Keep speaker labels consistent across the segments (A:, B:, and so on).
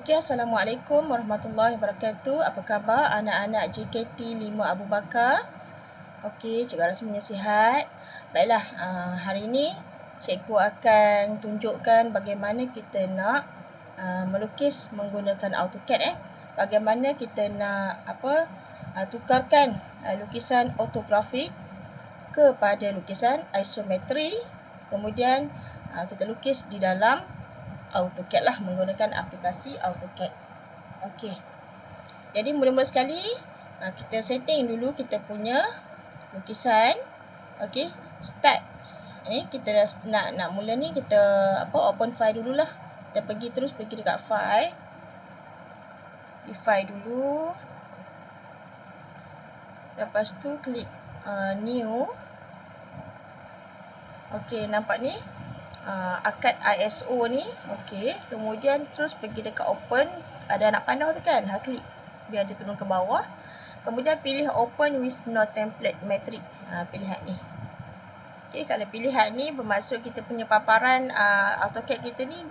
A: Okey, Assalamualaikum warahmatullahi wabarakatuh. Apa khabar anak-anak JKT 5 Abu Bakar? Okey, cikgu harap semuanya sihat. Baiklah, hari ini cikgu akan tunjukkan bagaimana kita nak melukis menggunakan AutoCAD. Bagaimana kita nak tukarkan lukisan ortografik kepada lukisan isometri. Kemudian kita lukis di dalam AutoCAD lah, menggunakan aplikasi AutoCAD. Okey. Jadi mula-mula sekali kita setting dulu kita punya lukisan. Okey, start. Kita dah nak mula ni kita open file dululah. Kita pergi dekat file. Di file dulu. Lepas tu klik new. Okey, nampak ni? Akad ISO ni. Okey, kemudian terus pergi dekat open. Ada anak panah tu kan? Klik biar dia turun ke bawah. Kemudian pilih open with no template matrix. Pilihan ni. Okey, kalau pilihan ni bermaksud kita punya paparan AutoCAD kita ni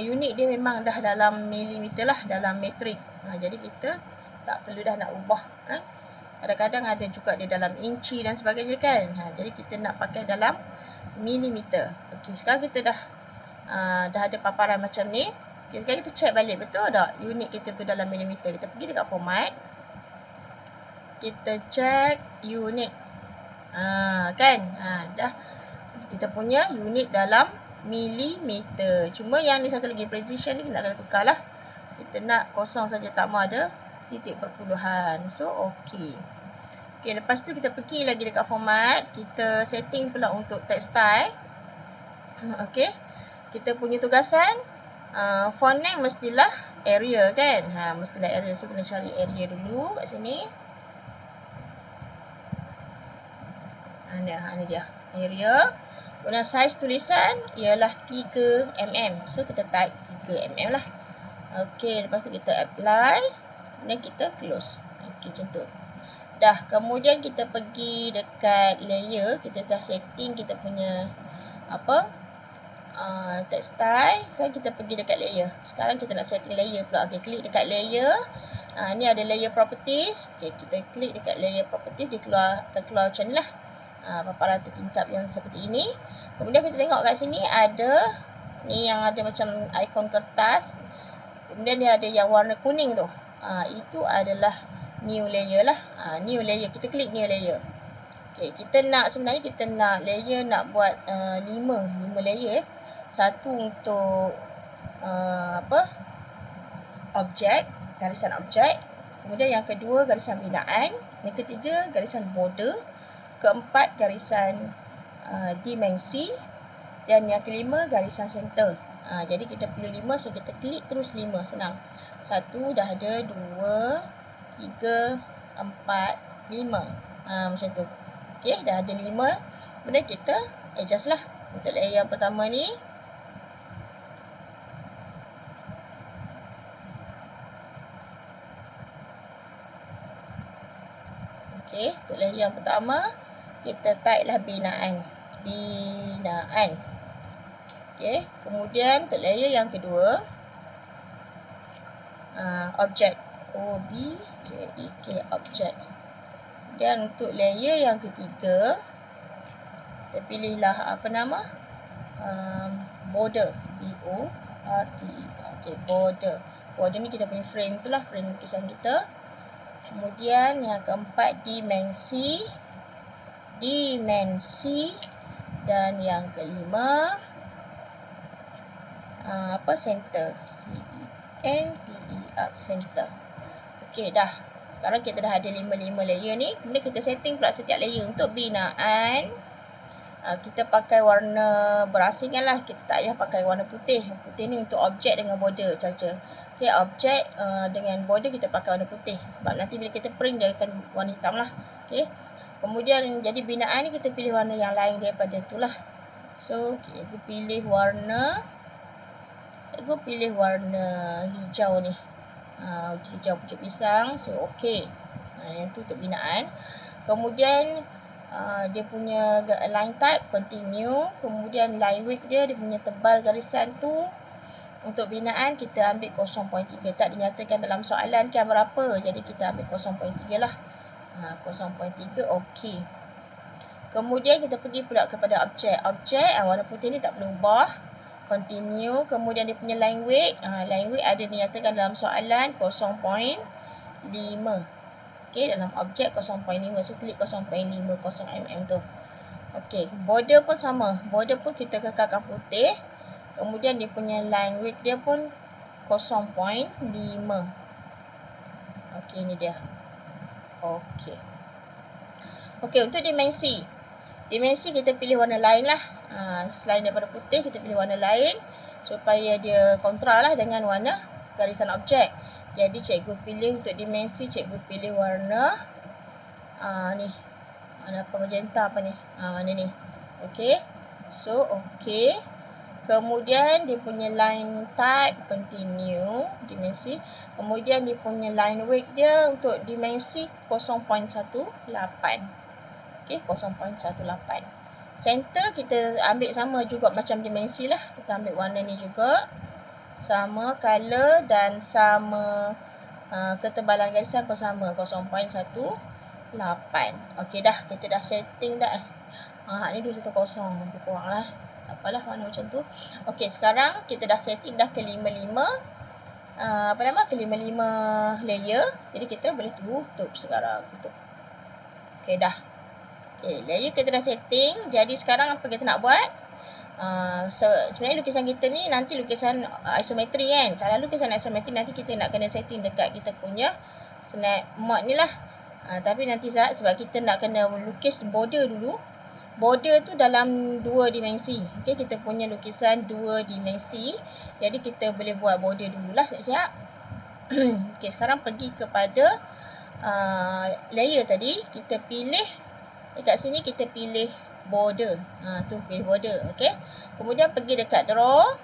A: unit dia memang dah dalam milimeter lah, dalam matrix. Jadi kita tak perlu dah nak ubah. Kadang-kadang ada juga dia dalam inci dan sebagainya kan. Jadi kita nak pakai dalam milimeter. Okey, sekarang kita dah ada paparan macam ni. Okay, sekarang kita check balik, betul tak unit kita tu dalam milimeter. Kita pergi dekat format. Kita check unit. Kan? Dah kita punya unit dalam milimeter. Cuma yang ni satu lagi precision ni kita nak kena tukar lah. Kita nak kosong saja, tak mahu ada titik perpuluhan. So, okey. Okey, lepas tu kita pergi lagi dekat format. Kita setting pula untuk text style. Okey. Kita punya tugasan font name mestilah Arial kan? Mestilah Arial. So, kena cari Arial dulu kat sini. Ni dia. Arial. Kemudian saiz tulisan ialah 3mm. So, kita type 3mm lah. Okey, lepas tu kita apply. Kemudian kita close. Okey, macam tu. Dah, kemudian kita pergi dekat layer. Kita dah setting kita punya text style. Kan kita pergi dekat layer. Sekarang kita nak setting layer pula. Okey, klik dekat layer. Ni ada layer properties. Okey, kita klik dekat layer properties. Dia akan keluar macam ni lah. Paparan tertingkap yang seperti ini. Kemudian kita tengok kat sini ada ni yang ada macam ikon kertas. Kemudian dia ada yang warna kuning tu. Itu adalah new layer lah. New layer. Kita klik new layer. Okay, sebenarnya kita nak layer nak buat 5 layer. Satu untuk objek, garisan objek. Kemudian yang kedua garisan binaan. Yang ketiga garisan border. Keempat garisan dimensi. Dan yang kelima garisan center. Jadi kita perlu 5, so kita klik terus 5. Senang. 1 dah ada, 2, 3, 4, 5. Macam tu. Okey, dah ada 5. Kemudian kita adjust lah. Untuk layer yang pertama ni. Okey, untuk layer yang pertama. Kita type lah binaan. Binaan. Okey, kemudian untuk layer yang kedua. Objek. O-B-J-E-K, objek. Dan untuk layer yang ketiga, kita pilihlah border. B-O-R-D-E. Okey, border. Border ni kita punya frame tu lah, frame lukisan kita. Kemudian yang keempat dimensi. Dan yang kelima center. C-E-N-T-E-R, center. Okey, dah. Sekarang kita dah ada 5 layer ni. Kemudian kita setting pula setiap layer. Untuk binaan, kita pakai warna berasingan lah. Kita tak payah pakai warna putih. Putih ni untuk objek dengan border saja. Okey, objek dengan border kita pakai warna putih. Sebab nanti bila kita print dia akan warna hitam lah. Okey. Kemudian jadi binaan ni kita pilih warna yang lain daripada tu lah. So, cikgu pilih warna hijau ni. Hijau pucuk pisang. So, okey. Yang tu untuk binaan. Kemudian dia punya line type continue. Kemudian line width dia punya tebal garisan tu Untuk binaan kita ambil 0.3. Tak dinyatakan dalam soalan kan berapa. Jadi kita ambil 0.3 lah. 0.3 okey. Kemudian kita pergi pula kepada objek. Objek warna putih ni tak perlu ubah. Continue. Kemudian dia punya line weight. Line weight ada dinyatakan dalam soalan 0.5. Okey, dalam objek 0.5. So klik 0.50 mm tu. Okey, border pun sama. Border pun kita kekalkan putih. Kemudian dia punya line width dia pun 0.5. Okey, ni dia. Okey. Okey, untuk dimensi. Dimensi kita pilih warna lain lah. Selain daripada putih, kita pilih warna lain. Supaya dia kontra lah dengan warna garisan objek. Jadi cikgu pilih untuk dimensi, cikgu pilih warna ni. Warna apa, magenta apa ni? Warna ni. Okey. So, okey. Kemudian dia punya line type continue dimensi. Kemudian dia punya line weight dia untuk dimensi 0.18. Okey, 0.18. Center kita ambil sama juga macam dimensi lah. Kita ambil warna ni juga. Sama color dan sama ketebalan garisan pun sama 0.18. Okey dah, kita dah setting dah. Ni 210 lebih kurang lah. Tak apalah warna macam tu. Okey, sekarang kita dah setting dah ke 55 layer. Jadi kita boleh tutup sekarang. Tutup. Okey dah. Okey, layer kita dah setting. Jadi sekarang apa kita nak buat? Sebenarnya lukisan kita ni nanti lukisan isometri kan. Kalau lukisan isometri nanti kita nak kena setting dekat kita punya snap mode ni lah. Tapi nanti sebab kita nak kena lukis border dulu. Border tu dalam 2 dimensi. Okey, kita punya lukisan 2 dimensi. Jadi kita boleh buat border dululah, siap-siap. Okey, sekarang pergi kepada layer tadi. Kita pilih dekat sini, kita pilih border. Tu pilih border, okey. Kemudian pergi dekat draw.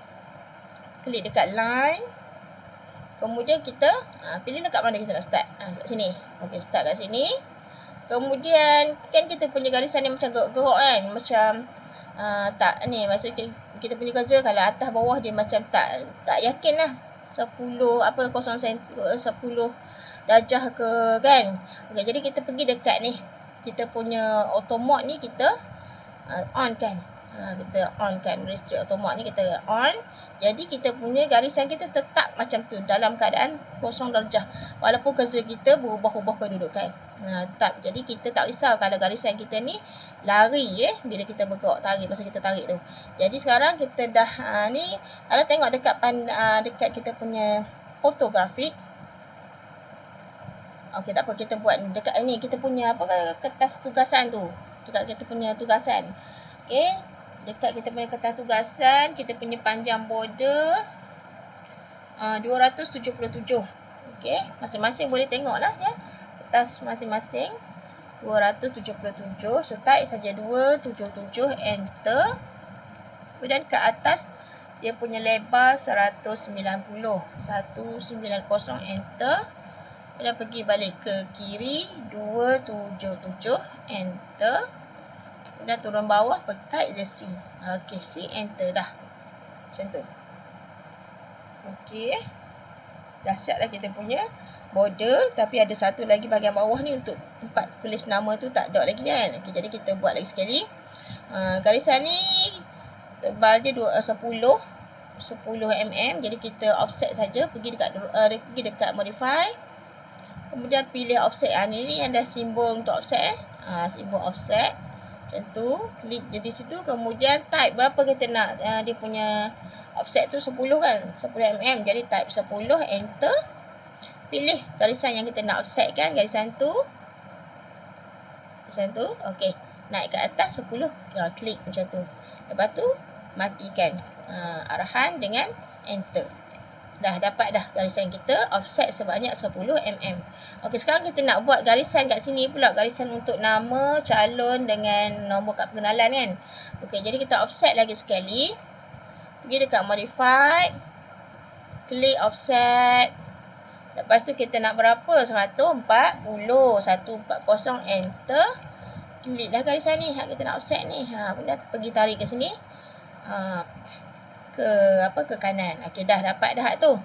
A: Klik dekat line. Kemudian kita pilih dekat mana kita nak start. Kat sini. Okey, start kat sini. Kemudian kan kita punya garisan ni macam gerok-gerok kan. Macam tak ni, maksudnya kita punya cursor kalau atas bawah dia macam tak yakin lah. 10 darjah ke kan. Okey, jadi kita pergi dekat ni. Kita punya auto mode ni kita on kan. Kita on kan, restrict auto mode ni kita on. Jadi kita punya garisan kita tetap macam tu dalam keadaan 0 darjah. Walaupun cursor kita berubah-ubah kedudukan. Tetap. Jadi kita tak risau kalau garisan kita ni lari bila kita bergerak, tarik masa kita tarik tu. Jadi sekarang kita dah ni kalau tengok dekat kita punya fotografik. Okey, tak apa, kita buat dekat ni kita punya kertas tugasan tu. Dekat kita punya tugasan. Okey, dekat kita punya kertas tugasan, kita punya panjang border 277. Okey, masing-masing boleh tengoklah ya. Kertas masing-masing 277. So type saja 277, enter. Kemudian ke atas dia punya lebar 190, enter. Kemudian pergi balik ke kiri 277, enter. Kemudian turun bawah, type je C. Okey, C, enter dah. Macam tu. Okey. Dah siap dah kita punya border. Tapi ada satu lagi bahagian bawah ni untuk tempat tulis nama tu tak ada lagi kan. Okey, jadi kita buat lagi sekali. Garisan ni tebal dia 10 mm. Jadi kita offset saja. Pergi dekat modify. Kemudian pilih offset. Ni yang dah simbol untuk offset. Simbol offset. Macam tu. Klik je di situ. Kemudian type berapa kita nak. Dia punya offset tu 10 kan. 10 mm. Jadi type 10. Enter. Pilih garisan yang kita nak offset kan. Garisan tu. Okey. Naik ke atas 10. Klik macam tu. Lepas tu matikan arahan dengan enter. Dah dapat dah garisan kita offset sebanyak 10 mm. Okey, sekarang kita nak buat garisan kat sini pula. Garisan untuk nama calon dengan nombor kad pengenalan kan. Okey, jadi kita offset lagi sekali. Pergi dekat modify. Klik offset. Lepas tu kita nak berapa? 140. 140, enter. Klik dah garisan ni. Kita nak offset ni. Kemudian pergi tarik ke sini. ke kanan. Okey, dah dapat dah tu.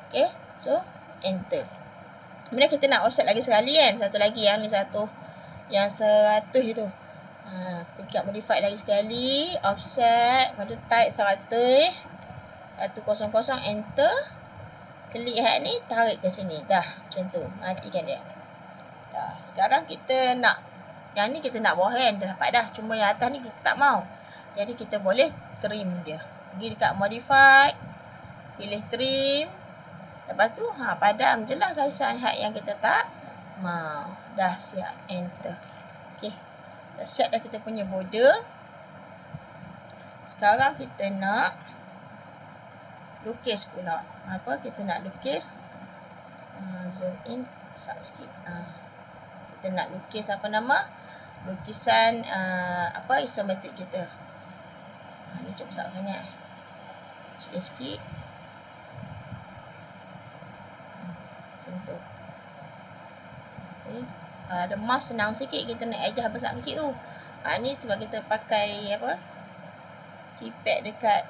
A: Okey, so enter. Kemudian kita nak offset lagi sekali kan. Satu lagi yang ni yang 100 itu. Pergi kat modify lagi sekali, offset, lepas tu type 100, 100, enter. Klik hak ni, tarik ke sini. Dah, macam tu. Matikan dia. Dah, sekarang kita nak yang ni kita nak bawah kan, dah dapat dah. Cuma yang atas ni kita tak mau. Jadi kita boleh trim dia. Pergi dekat modify, pilih trim. Lepas tu padam je lah garisan hak yang kita tak mau. Dah siap, enter. Okey. Dah set dah kita punya border. Sekarang kita nak lukis pula. Kita nak lukis. Zoom in besar sikit. Kita nak lukis apa nama? Lukisan isometrik kita. Ni cukup besar sangat. Kecil sikit. Macam tu. Okay. Ada mouse senang sikit kita nak adjust besar kecil tu. Ni sebab kita pakai keypad dekat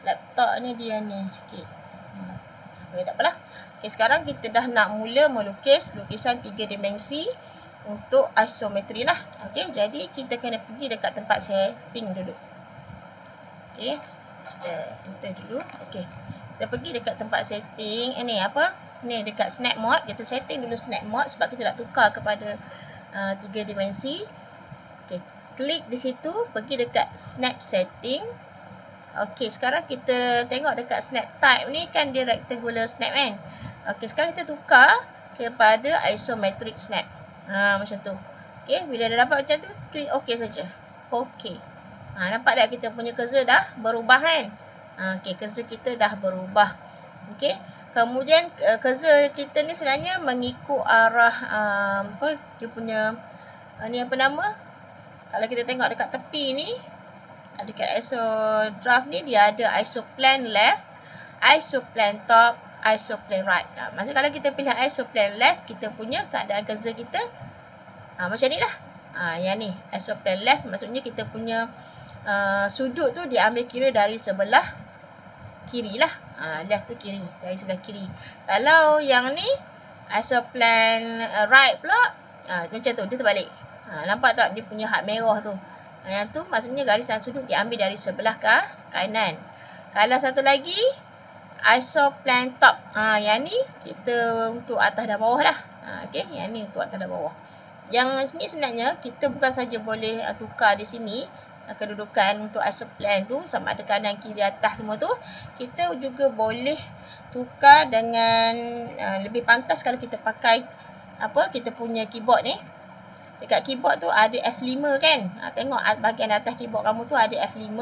A: laptop ni dia ni sikit. Okay, tak apalah. Okay, sekarang kita dah nak mula melukis lukisan 3 dimensi untuk isometri lah. Okay, jadi kita kena pergi dekat tempat setting dulu. Okay, kita enter dulu. Okay, kita pergi dekat tempat setting. Ni dekat snap mode. Kita setting dulu snap mode sebab kita nak tukar kepada 3 dimensi. Okay, klik di situ, pergi dekat snap setting. Okay, sekarang kita tengok dekat snap type ni kan dia rectangular snap kan. Okay, sekarang kita tukar kepada isometric snap. Macam tu. Okay, bila dah dapat macam tu, klik OK saja. OK. Nampak tak kita punya cursor dah berubah kan? Okay, cursor kita dah berubah. Okay, kemudian cursor kita ni sebenarnya mengikut arah dia punya ni apa nama? Kalau kita tengok dekat tepi ni, dekat ISO draft ni dia ada isoplane left, isoplane top, isoplane right. Maksudnya kalau kita pilih isoplane left, kita punya keadaan cursor kita macam ni lah. Yang ni isoplane left maksudnya kita punya sudut tu diambil kira dari sebelah kiri lah. Left tu kiri, dari sebelah kiri. Kalau yang ni isoplane right pula, macam tu, dia terbalik. Nampak tak dia punya hak merah tu? Yang tu maksudnya garisan sudut diambil dari sebelah kanan. Kalau satu lagi isoplane top. Yang ni kita untuk atas dan bawah lah. Okey, yang ni untuk atas dan bawah. Yang ni sebenarnya kita bukan saja boleh tukar di sini kedudukan untuk isoplane tu sama ada kanan, kiri, atas semua tu. Kita juga boleh tukar dengan lebih pantas kalau kita pakai kita punya keyboard ni. Dekat keyboard tu ada F5 kan. Tengok bahagian atas keyboard kamu tu ada F5.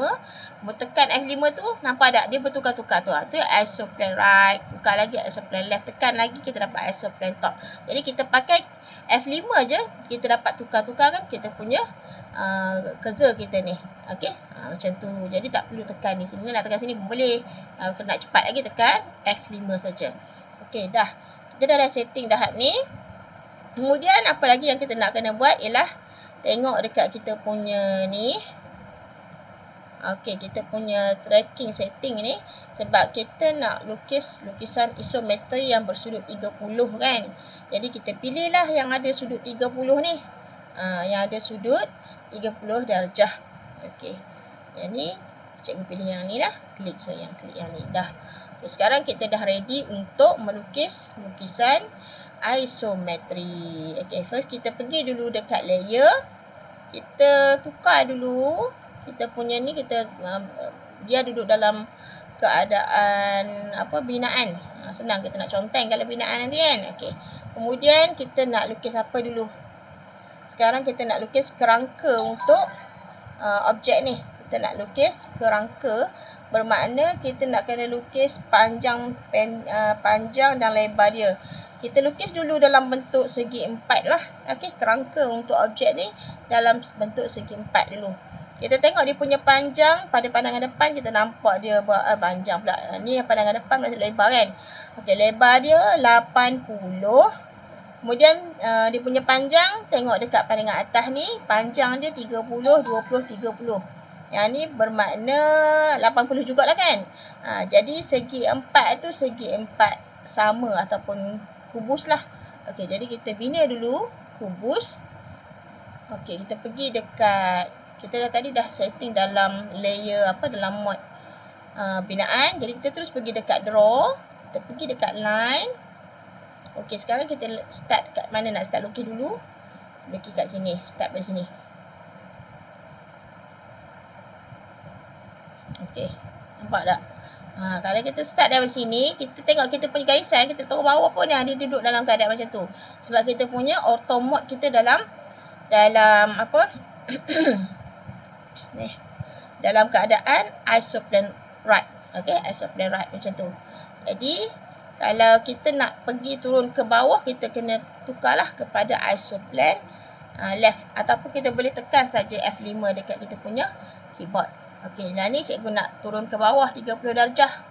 A: Kamu tekan F5 tu, nampak tak? Dia bertukar-tukar tu. Tu isoplane right. Tukar lagi isoplane left. Tekan lagi kita dapat isoplane top. Jadi kita pakai F5 je, kita dapat tukar-tukar kan kita punya cursor kita ni. Okey. Macam tu. Jadi tak perlu tekan di sini. Nak tekan sini pun boleh. Kalau nak cepat lagi tekan F5 saja. Okey, dah. Kita dah ada setting dah ni. Kemudian apa lagi yang kita nak kena buat ialah tengok dekat kita punya ni. Okey, kita punya tracking setting ni sebab kita nak lukis lukisan isometri yang bersudut 30 kan. Jadi kita pilihlah yang ada sudut 30 ni. Yang ada sudut 30 darjah. Okey. Yang ni cikgu pilih yang ni lah. Klik yang ni dah. Okay, sekarang kita dah ready untuk melukis lukisan isometri. Okay, first kita pergi dulu dekat layer. Kita tukar dulu. Kita punya ni dia duduk dalam keadaan binaan. Senang kita nak conteng kalau binaan nanti kan. Okay. Kemudian kita nak lukis apa dulu? Sekarang kita nak lukis kerangka untuk objek ni. Kita nak lukis kerangka. Bermakna kita nak kena lukis panjang dan lebar dia. Kita lukis dulu dalam bentuk segi 4 lah. Okey, kerangka untuk objek ni dalam bentuk segi 4 dulu. Kita tengok dia punya panjang pada pandangan depan kita nampak dia panjang pula. Ni pandangan depan maksud lebar kan. Okey, lebar dia 80. Kemudian dia punya panjang tengok dekat pandangan atas ni, panjang dia 30, 20, 30. Yang ni bermakna 80 jugalah kan. Jadi segi 4 tu segi 4 sama ataupun kubus lah. Okey, jadi kita bina dulu kubus. Okey, kita pergi dekat, kita tadi dah setting dalam layer dalam mode binaan. Jadi kita terus pergi dekat draw. Kita pergi dekat line. Okey, sekarang kita start kat mana nak start lukis dulu. Lukis kat sini, start dari sini. Okey, nampak tak? Kalau kita start dari sini, kita tengok kita punya garisan, kita turun bawah pun dia duduk dalam keadaan macam tu. Sebab kita punya auto mode kita dalam dalam keadaan isoplane right. Okey, isoplane right macam tu. Jadi, kalau kita nak pergi turun ke bawah, kita kena tukarlah kepada isoplane left. Ataupun kita boleh tekan saja F5 dekat kita punya keyboard. Okey, lah ni cikgu nak turun ke bawah 30 darjah.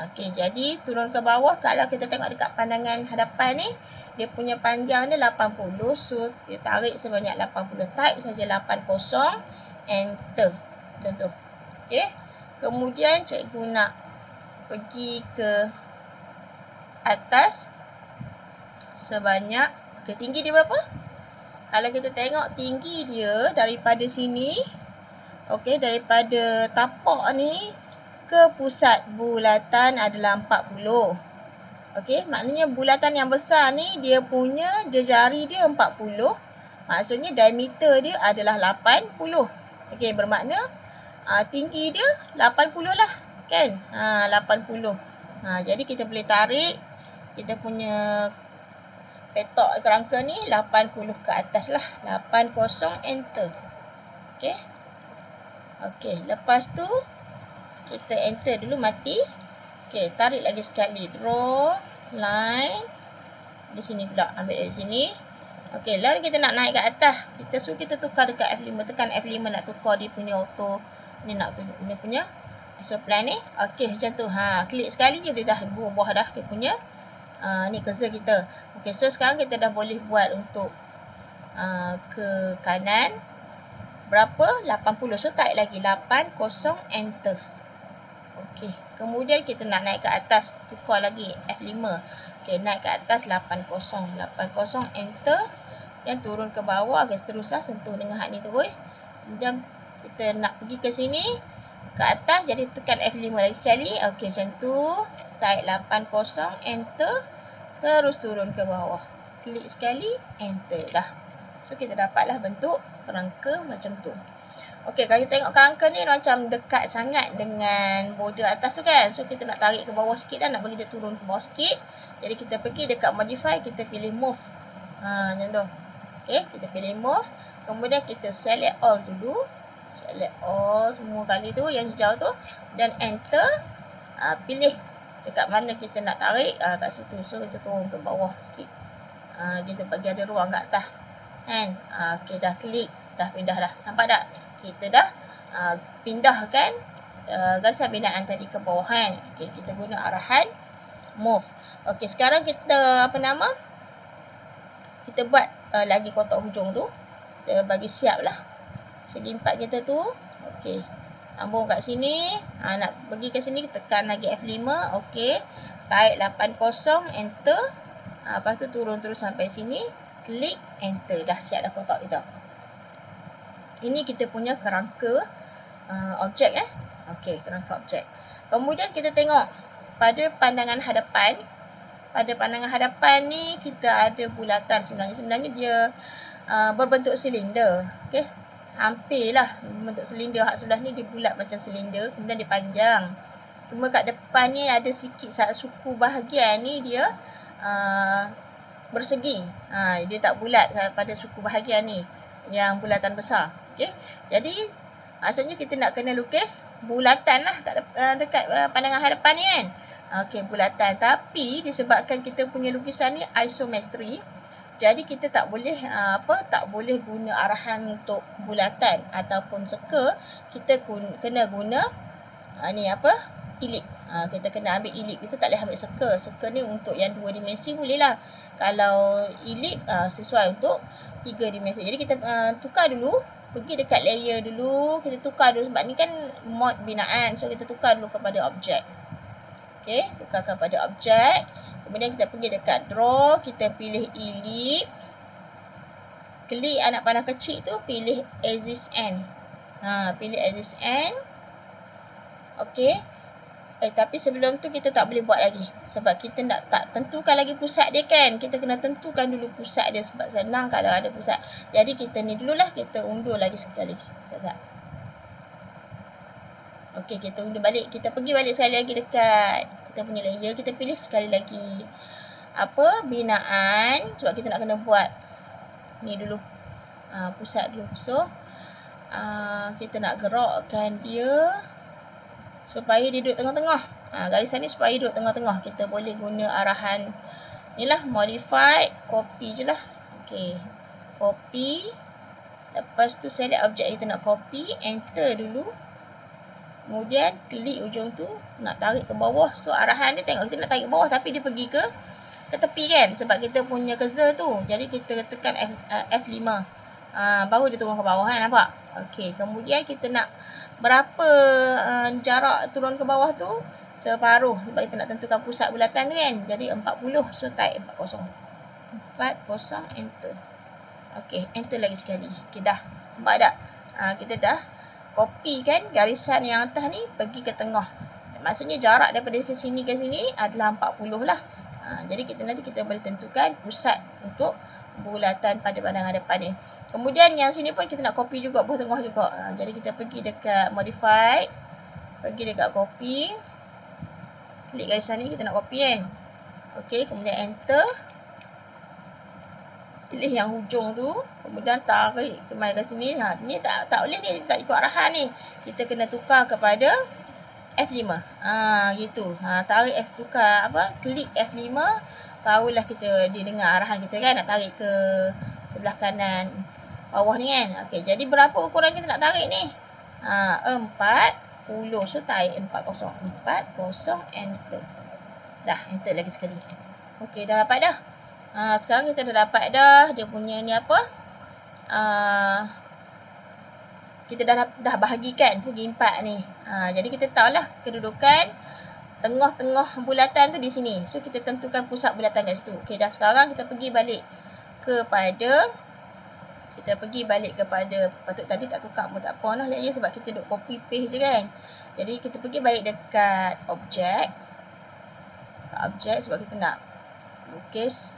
A: Okey, jadi turun ke bawah, kalau kita tengok dekat pandangan hadapan ni, dia punya panjang dia 80. So, dia tarik sebanyak 80. Type saja 80, enter. Macam tu. Okey. Kemudian cikgu nak pergi ke atas sebanyak, tinggi dia berapa? Kalau kita tengok tinggi dia daripada sini, okey, daripada tapak ni ke pusat bulatan adalah 40. Okey, maknanya bulatan yang besar ni dia punya jejari dia 40. Maksudnya diameter dia adalah 80. Okey, bermakna tinggi dia 80 lah, kan? 80. Jadi kita boleh tarik kita punya petok kerangka ni 80 ke atas lah. 80, enter. Okey. Okey, lepas tu kita enter dulu, mati. Okey, tarik lagi sekali. Draw line. Di sini pula, ambil dari sini. Okey, lalu kita nak naik ke atas. Kita tukar dekat F5. Tekan F5 nak tukar dia punya auto. Ni nak tunjuk dia punya isoplane ni. Okey, macam tu. Klik sekali je dia dah buah dah dia punya ni cursor kita. Okey, so sekarang kita dah boleh buat untuk ke kanan. Berapa? 80. So, tarik lagi 80, enter. Okey, kemudian kita nak naik ke atas, tukar lagi F5. Okey, naik ke atas 80, enter. Dan turun ke bawah, seteruslah sentuh dengan hak ni terus. Kemudian kita nak pergi ke sini, ke atas, jadi tekan F5 lagi sekali. Okey, macam tu. Tarik 80, enter. Terus turun ke bawah. Klik sekali, enter dah. So, kita dapatlah bentuk kerangka macam tu. Okey, kalau kita tengok kerangka ni macam dekat sangat dengan border atas tu kan. So, kita nak tarik ke bawah sikit dan nak bagi dia turun ke bawah sikit. Jadi, kita pergi dekat modify, kita pilih move. Macam tu. Okey, kita pilih move. Kemudian, kita select all dulu. Select all semua kali tu, yang hijau tu. Dan enter. Pilih dekat mana kita nak tarik. Kat situ. So, kita turun ke bawah sikit. Kita bagi ada ruang kat atas. Kan? Okey, dah klik. Dah pindah dah. Nampak tak? Kita dah pindahkan garisan binaan tadi ke bawah kan. Okey, kita guna arahan move. Okey, sekarang kita kita buat lagi kotak hujung tu. Kita bagi siap lah segi 4 kita tu. Okey, sambung kat sini. Nak pergi ke sini, tekan lagi F5. Okey, tarik 80, enter. Lepas tu turun terus sampai sini. Klik, enter. Dah siap dah kotak kita. Ini kita punya kerangka objek Okey, kerangka objek. Kemudian kita tengok pada pandangan hadapan. Pada pandangan hadapan ni kita ada bulatan sebenarnya. Sebenarnya dia berbentuk silinder. Okey. Hampirlah bentuk silinder. Hak sebelah ni dia bulat macam silinder, kemudian dia panjang. Cuma kat depan ni ada sikit suku bahagian ni dia bersegi. Dia tak bulat pada suku bahagian ni yang bulatan besar. Okey. Jadi maksudnya kita nak kena lukis bulatan lah dekat pandangan hadapan ni kan. Okey, bulatan. Tapi disebabkan kita punya lukisan ni isometri, jadi kita tak boleh tak boleh guna arahan untuk bulatan ataupun circle. Kita kena guna ellipse. Kita kena ambil ellipse. Kita tak boleh ambil circle. Circle ni untuk yang 2 dimensi boleh lah. Kalau ellipse sesuai untuk 3 dimensi. Jadi kita tukar dulu pergi dekat layer dulu, kita tukar dulu sebab ni kan mod binaan. So kita tukar dulu kepada objek. Okey, tukar kepada objek. Kemudian kita pergi dekat draw, kita pilih ellipse. Klik anak panah kecil tu, pilih axis end. Pilih axis end. Okey. Tapi sebelum tu kita tak boleh buat lagi. Sebab kita tak tentukan lagi pusat dia kan. Kita kena tentukan dulu pusat dia sebab senang kalau ada pusat. Jadi kita ni dululah, kita undur lagi sekali. Sekejap. Okey, kita undur balik. Kita pergi balik sekali lagi dekat kita punya layer. Kita pilih sekali lagi binaan. Sebab kita nak kena buat ni dulu. Pusat dulu. So, kita nak gerakkan dia supaya dia duduk tengah-tengah. Garisan ni supaya duduk tengah-tengah. Kita boleh guna arahan ni lah, modified, copy je lah. Okey, copy. Lepas tu select objek kita nak copy, enter dulu. Kemudian klik ujung tu, nak tarik ke bawah. So arahan dia tengok kita nak tarik ke bawah tapi dia pergi ke tepi kan. Sebab kita punya cursor tu. Jadi kita tekan F5. Baru dia turun ke bawah kan, nampak? Okey, kemudian kita nak berapa jarak turun ke bawah tu? Separuh. Sebab kita nak tentukan pusat bulatan tu kan. Jadi 40. So type 40. 40, enter. Okey, enter lagi sekali. Okey, dah. Nampak tak? Kita dah copy kan garisan yang atas ni pergi ke tengah. Maksudnya jarak daripada ke sini adalah 40 lah. Jadi nanti kita boleh tentukan pusat untuk bulatan pada pandangan depan ni. Kemudian yang sini pun kita nak copy juga, bawah tengah juga. Jadi kita pergi dekat modify, pergi dekat copy, klik garisan ni, kita nak copy kan. Okey, kemudian enter. Pilih yang hujung tu, kemudian tarik kemari ke sini. Ni tak boleh ni, tak ikut arahan ni. Kita kena tukar kepada F5. Gitu. Tarik tukar klik F5, barulah dia dengar arahan kita kan, nak tarik ke sebelah kanan bawah ni kan. Okey, jadi berapa ukuran kita nak tarik ni? 40. So tarik 40. 40, enter. Dah, enter lagi sekali. Okey, dah dapat dah. Sekarang kita dah dapat dah dia punya ni kita dah bahagikan segi 4 ni. Jadi kita tahulah kedudukan tengah-tengah bulatan tu di sini. So kita tentukan pusat bulatan kat situ. Okey, dah sekarang kita pergi balik kepada patut tadi tak tukar pun tak apa lah je sebab kita duk copy paste je kan. Jadi kita pergi balik dekat objek. Sebab kita nak lukis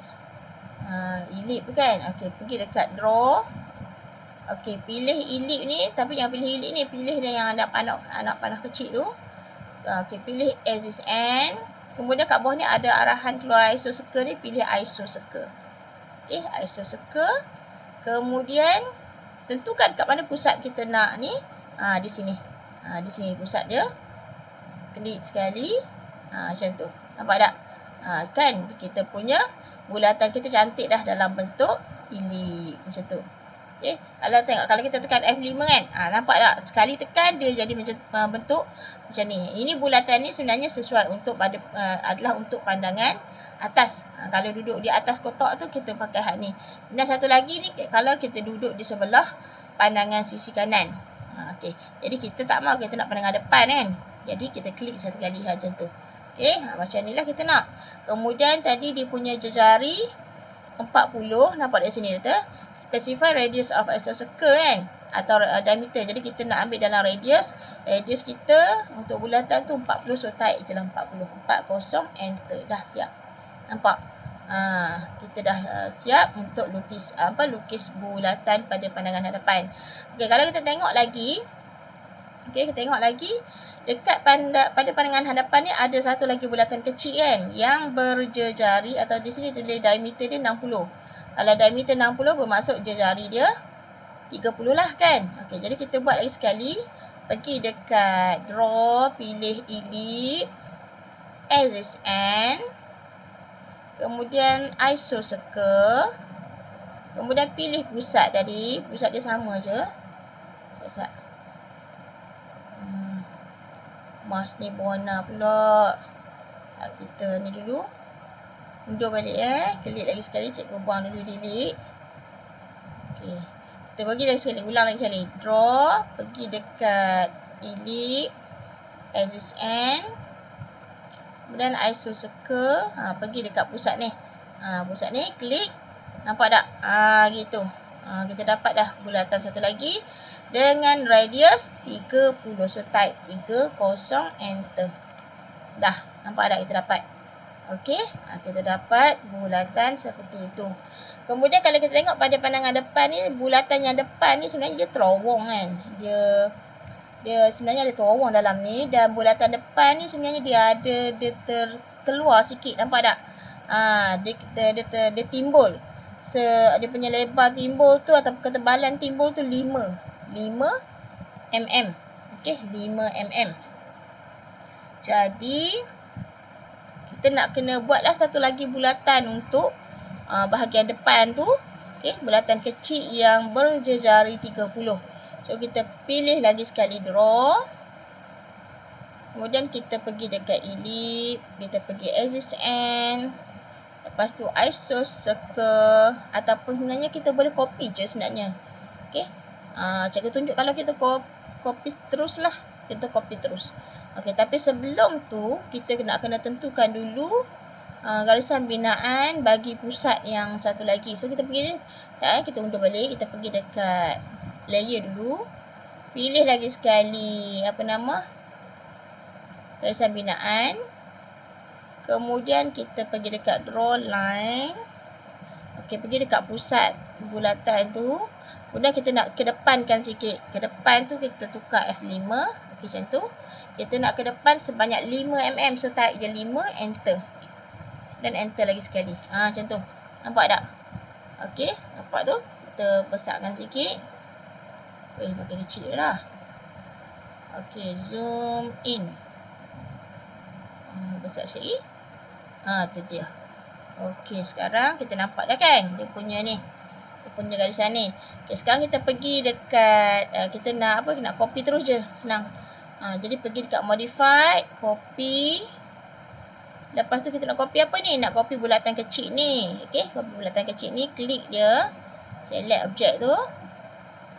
A: ellipse tu kan. Okey, pergi dekat draw. Okey, pilih ellipse ni, tapi yang pilih ellipse ni, pilih dia yang anak panah kecil tu. Okey, pilih axis end. Kemudian kat bawah ni ada arahan keluar ISO circle ni, pilih ISO circle. Okey, ISO circle. Kemudian tentukan kat mana pusat kita nak ni. Di sini. Di sini pusat dia. Klik sekali. Macam tu. Nampak tak? Kan kita punya bulatan kita cantik dah dalam bentuk ellipse macam tu. Okey, kalau kita tekan F5 kan, nampak tak? Sekali tekan dia jadi macam bentuk macam ni. Ini bulatan ni sebenarnya sesuai untuk adalah untuk pandangan atas. Kalau duduk di atas kotak tu kita pakai hak ni. Dan satu lagi ni kalau kita duduk di sebelah pandangan sisi kanan. Okey. Jadi kita tak mahu, kita nak pandangan depan kan. Jadi kita klik satu kali macam tu. Okey, macam inilah kita nak. Kemudian tadi dia punya jari 40, nampak dari sini kata specify radius of isocircle kan, atau diameter. Jadi kita nak ambil dalam radius kita untuk bulatan tu 40, so type je lah 40. 40, enter. Dah siap. Nampak? Kita dah siap untuk lukis bulatan pada pandangan hadapan. Okey, kalau kita tengok lagi, kita tengok lagi dekat pada pandangan hadapan ni ada satu lagi bulatan kecil kan yang berjejari, atau di sini tulis diameter dia 60. Kalau diameter 60 bermaksud jejari dia 30 lah kan. Okey, jadi kita buat lagi sekali. Pergi dekat draw, pilih ellipse, axis end, kemudian ISO circle, kemudian pilih pusat tadi. Pusat dia sama je. Sekejap. Mouse ni warna pula. Kita ni dulu. Undur balik Klik lagi sekali. Cikgu buang dulu delete. Okey. Kita pergi lagi sekali, ulang lagi sekali. Draw, pergi dekat ellipse, axis end. Kemudian iso circle, pergi dekat pusat ni. Pusat ni, klik. Nampak tak? Gitu. Kita dapat dah bulatan satu lagi dengan radius 30. So type 30, enter. Dah, nampak tak kita dapat? Okey, kita dapat bulatan seperti itu. Kemudian kalau kita tengok pada pandangan depan ni, bulatan yang depan ni sebenarnya dia terowong kan. Dia sebenarnya ada terowong dalam ni, dan bulatan depan ni sebenarnya dia terkeluar sikit, nampak tak? Dia timbul. Dia punya lebar timbul tu atau ketebalan timbul tu 5 mm. Okey, 5 mm. Jadi kita nak kena buatlah satu lagi bulatan untuk bahagian depan tu. Okey, bulatan kecil yang berjejari 30. So kita pilih lagi sekali draw. Kemudian kita pergi dekat ellipse, kita pergi axis end. Lepas tu iso circle, ataupun sebenarnya kita boleh copy je sebenarnya. Okey. Cikgu tunjuk kalau kita copy teruslah. Kita copy terus. Okey, tapi sebelum tu kita kena tentukan dulu garisan binaan bagi pusat yang satu lagi. So kita pergi, kita undur balik, kita pergi dekat layer dulu. Pilih lagi sekali garisan binaan. Kemudian kita pergi dekat draw line. Okey, pergi dekat pusat bulatan tu. Kemudian kita nak kedepankan sikit. Ke depan tu kita tukar F5. Okey, macam tu. Kita nak ke depan sebanyak 5 mm. So type je 5, enter. Dan enter lagi sekali. Macam tu. Nampak tak? Okey, nampak tu? Kita besarkan sikit. Makin kecil dah. Okey, zoom in. Besar sekali. Tu dia. Okey, sekarang kita nampak dah kan? Dia punya ni. Dia punya garisan ni. Okey, sekarang kita pergi dekat, kita nak nak copy terus je. Senang. Jadi pergi dekat modify, copy. Lepas tu kita nak copy apa ni? Nak copy bulatan kecil ni. Okey, copy bulatan kecil ni. Klik dia. Select objek tu.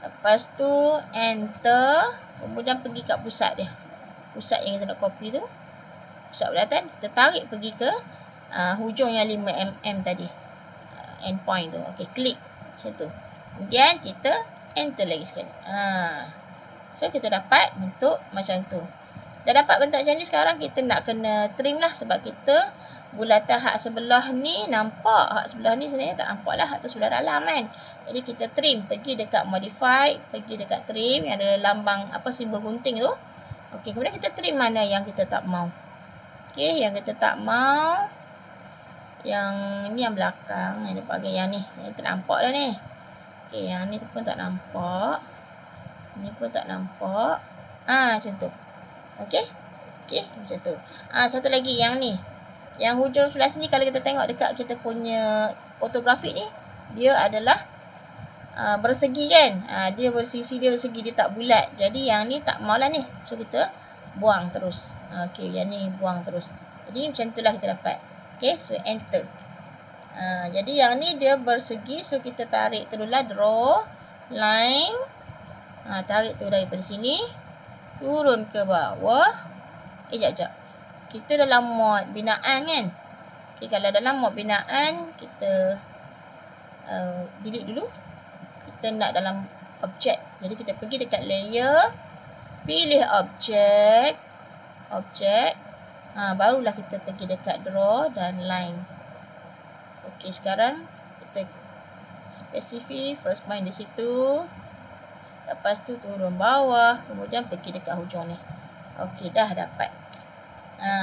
A: Lepas tu enter. Kemudian pergi kat pusat dia. Pusat yang kita nak copy tu. Pusat bulatan. Kita tarik pergi ke hujung yang 5 mm tadi. Endpoint tu. Okey, klik. Macam tu. Kemudian kita enter lagi sekali. So kita dapat bentuk macam tu. Dah dapat bentuk macam ni, sekarang kita nak kena trim lah. Sebab kita bulatan hak sebelah ni nampak. Hak sebelah ni sebenarnya tak nampak lah. Hak tu sebelah dalam kan. Jadi kita trim. Pergi dekat modify. Pergi dekat trim. Yang ada lambang simbol gunting tu. Okey, kemudian kita trim mana yang kita tak mau. Okey, yang kita tak mau. Yang ni yang belakang. Yang bahagian yang ni. Yang tak nampak dah ni. Okey, yang ni pun tak nampak. Ni pun tak nampak. Macam tu. Okey. Okey, macam tu. Satu lagi yang ni. Yang hujung sebelah sini kalau kita tengok dekat kita punya fotografik ni, dia adalah bersegi kan. Dia bersisi, dia bersegi, dia tak bulat. Jadi yang ni tak maulah ni. So kita buang terus. Okey, yang ni buang terus. Jadi macam itulah kita dapat. Okey, so enter. Jadi yang ni dia bersegi, so kita tarik terulah draw line. Tarik tu daripada sini turun ke bawah. Sekejap. Kita dalam mod binaan kan. Okey, kalau dalam mod binaan kita delete dulu. Kita nak dalam objek. Jadi kita pergi dekat layer, pilih objek. Barulah kita pergi dekat draw dan line. Okey, sekarang kita spesifik first point di situ. Lepas tu turun bawah. Kemudian pergi dekat hujung ni. Okey, dah dapat.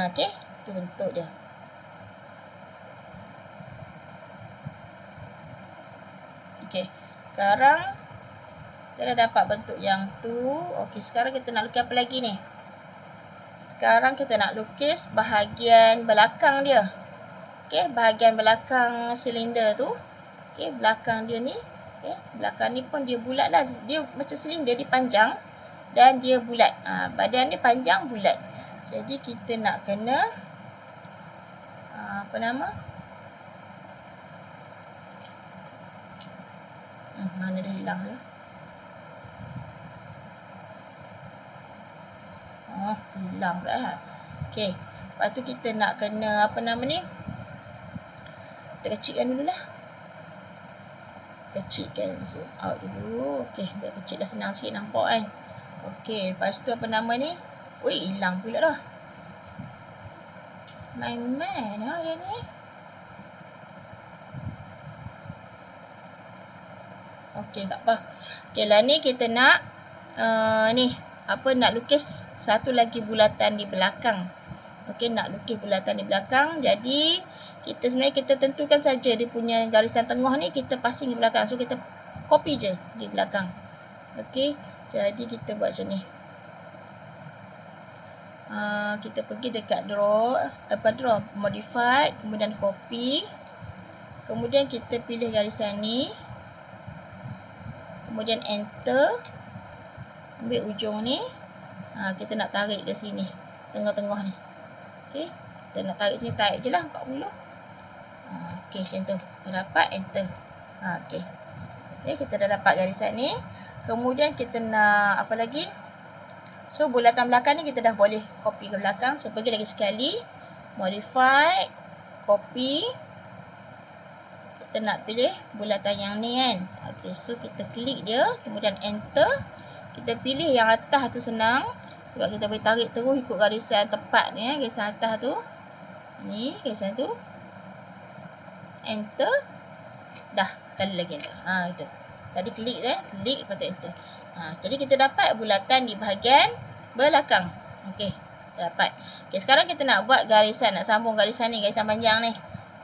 A: Okey, itu bentuk dia. Okey, sekarang kita dah dapat bentuk yang tu. Okey, sekarang kita nak lukis apa lagi ni? Sekarang kita nak lukis bahagian belakang dia. Okey, bahagian belakang silinder tu. Okey, belakang dia ni. Okay, belakang ni pun dia bulat lah. Dia macam silinder, dia panjang dan dia bulat. Badan dia panjang, bulat. Jadi kita nak kena mana dah hilang lah. Hilang pula lah. Okey. Lepas tu kita nak kena apa nama ni? Kita kecilkan dululah. Kecilkan, zoom out dulu. Okey, biar kecil dah senang sikit nampak kan. Okey, lepas tu apa nama ni? Hilang pula dah. Main mana dia ni? Okey, tak apa. Okey lah ni kita nak nak lukis satu lagi bulatan di belakang. Okey, nak lukis bulatan di belakang. Jadi kita tentukan saja dia punya garisan tengah ni kita passing di belakang. So kita copy je di belakang. Okey, jadi kita buat macam ni. Kita pergi dekat modify, kemudian copy. Kemudian kita pilih garisan ni. Kemudian enter. Ambil ujung ni. Kita nak tarik ke sini. Tengah-tengah ni. Okey. Kita nak tarik sini. Tarik je lah 40. Okey, macam tu. Dah dapat, enter. Okey. Okey, kita dah dapat garisan ni. Kemudian kita nak apa lagi? So, bulatan belakang ni kita dah boleh copy ke belakang. So, pergi lagi sekali. Modify. Copy. Kita nak pilih bulatan yang ni kan. Okey, so kita klik dia, kemudian enter. Kita pilih yang atas tu senang sebab kita boleh tarik terus ikut garisan tepat ni garisan atas tu. Ni garisan tu. Enter. Dah, sekali lagi enter. Itu. Tadi klik lepas tu enter. Jadi kita dapat bulatan di bahagian belakang. Okey, dapat. Okey, sekarang kita nak buat garisan, nak sambung garisan ni, garisan panjang ni.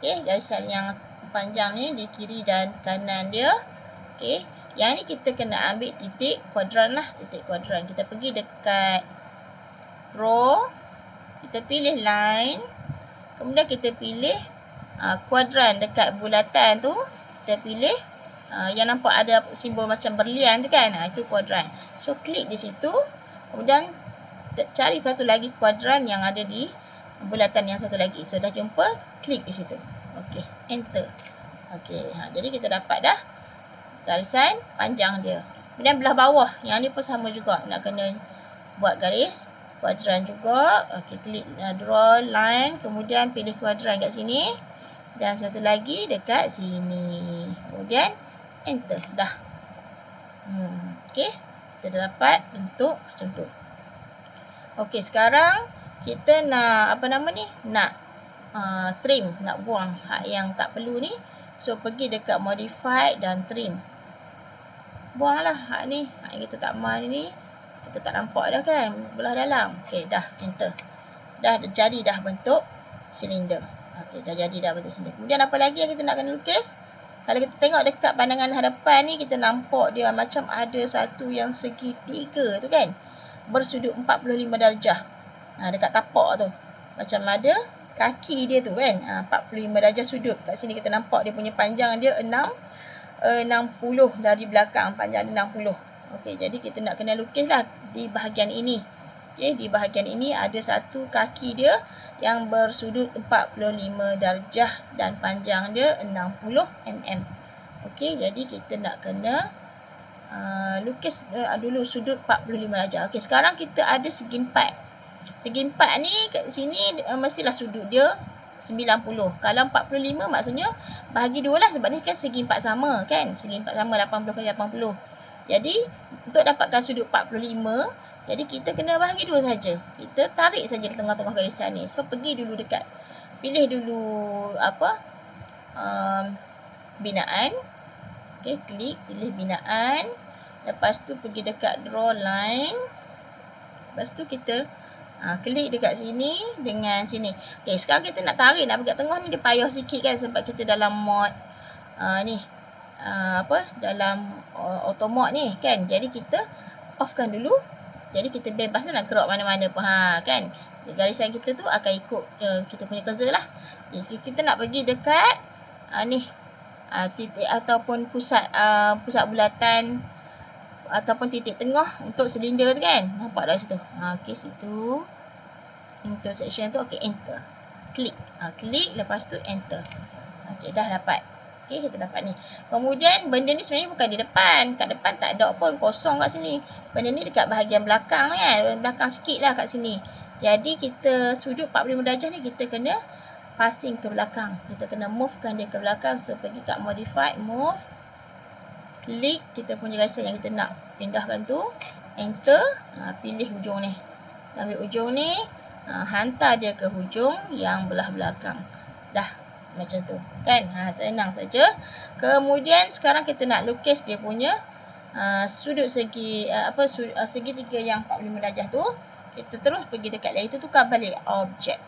A: Okey, garisan yang panjang ni di kiri dan kanan dia. Okey, yang ni kita kena ambil titik kuadran lah, titik kuadran. Kita pergi dekat draw, kita pilih line, kemudian kita pilih kuadran dekat bulatan tu, kita pilih yang nampak ada simbol macam berlian tu kan, itu kuadran. So klik di situ, kemudian cari satu lagi kuadran yang ada di bulatan yang satu lagi. So dah jumpa, klik di situ. Okey, enter. Okey, jadi kita dapat dah garisan panjang dia. Kemudian belah bawah, yang ni pun sama juga. Nak kena buat garis kuadran juga. Okey, klik draw line, kemudian pilih kuadran kat sini. Dan satu lagi dekat sini. Kemudian enter. Dah. Okey, kita dah dapat bentuk macam tu. Okey, sekarang kita nak apa nama ni? Nak trim, nak buang hak yang tak perlu ni. So pergi dekat modify dan trim. Buanglah hak ni, hak yang kita tak mahu ni. Kita tak nampak dah kan belah dalam. Okey, dah enter. Dah jadi dah bentuk silinder. Okey, dah jadi dah bentuk silinder. Kemudian apa lagi yang kita nak kena lukis? Kalau kita tengok dekat pandangan hadapan ni, kita nampak dia macam ada satu yang segitiga tu kan, bersudut 45 darjah. Dekat tapak tu macam ada kaki dia tu kan, 45 darjah sudut. Kat sini kita nampak dia punya panjang dia 60 dari belakang, panjang dia 60. Okey, jadi kita nak kena lukislah di bahagian ini. Okey, di bahagian ini ada satu kaki dia yang bersudut 45 darjah dan panjang dia 60 mm. Okey, jadi kita nak kena lukis dulu sudut 45 darjah. Okey, sekarang kita ada segi empat. Segi empat ni kat sini mestilah sudut dia 90. Kalau 45 maksudnya bahagi dua lah, sebab ni kan segi empat sama kan. Segi empat sama 80 kali 80. Jadi untuk dapatkan sudut 45, jadi kita kena bahagi dua saja. Kita tarik saja di tengah-tengah garisan ni. So pergi dulu dekat, pilih dulu binaan. Okey, klik pilih binaan. Lepas tu pergi dekat draw line. Lepas tu kita klik dekat sini dengan sini. Okey, sekarang kita nak tarik, nak pergi kat tengah ni dia payah sikit kan, sebab kita dalam mode dalam auto mode ni kan. Jadi kita offkan dulu. Jadi kita bebas nak gerak mana-mana pun kan. Garisan kita tu akan ikut kita punya cursor lah. Jadi kita nak pergi dekat titik ataupun pusat bulatan ataupun titik tengah untuk silinder tu kan. Nampak dah situ. Okey, situ. Intersection tu. Okey, enter. Klik. Klik, lepas tu enter. Okey, dah dapat. Okey, kita dapat ni. Kemudian benda ni sebenarnya bukan di depan. Kat depan tak ada pun, kosong kat sini. Benda ni dekat bahagian belakang kan. Belakang sikit lah kat sini. Jadi kita sudut 45 darjah ni kita kena passing ke belakang. Kita kena movekan dia ke belakang. So pergi kat modify, move. Klik kita punya garisan yang kita nak pindahkan tu. Enter. Pilih hujung ni. Kita ambil hujung ni. Hantar dia ke hujung yang belah belakang. Dah. Macam tu kan, senang saja. Kemudian sekarang kita nak lukis dia punya sudut segi segitiga yang 45 darjah tu. Kita terus pergi dekat layer tu, tukar balik objek.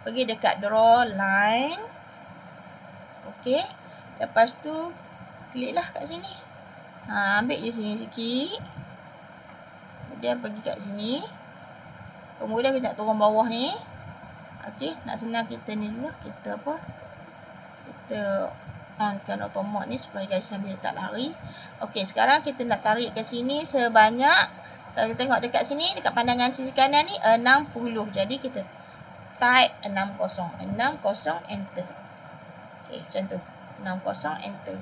A: Pergi dekat draw line. Okey. Lepas tu kliklah kat sini. Ambil je sini sikit. Kemudian pergi kat sini. Kemudian kita nak turun bawah ni. Okey, nak senang kita ni dulu. Kita onkan automod ni supaya garisan dia tak lari. Okey, sekarang kita nak tarik ke sini sebanyak, kalau kita tengok dekat sini, dekat pandangan sisi kanan ni 60. Jadi kita type 60. 60 enter. Okey, macam tu. 60 enter.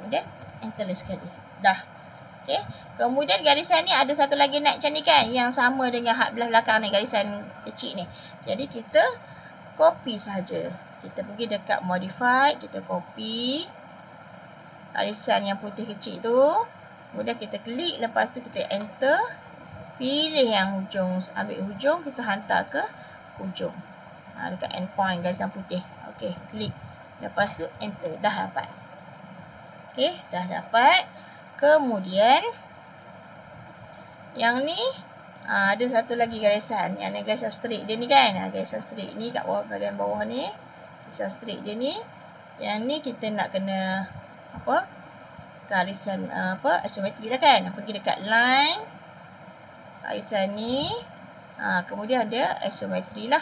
A: Kemudian enter sekali. Dah. Okay. Kemudian garisan ni ada satu lagi naik macam ni kan, yang sama dengan hak belah belakang ni, garisan kecil ni. Jadi kita copy saja. Kita pergi dekat modify, kita copy garisan yang putih kecil tu. Kemudian kita klik, lepas tu kita enter. Pilih yang hujung, ambil hujung, kita hantar ke hujung. Dekat end point garisan putih. Okey, klik. Lepas tu enter. Dah dapat. Okey, dah dapat. Kemudian yang ni ada satu lagi garisan. Yang ni garisan straight dia ni kan. Garisan straight ni kat bawah, bahagian bawah ni. Garisan straight dia ni. Yang ni kita nak kena garisan isometri lah kan. Pergi dekat line. Garisan ni. Kemudian ada isometri lah.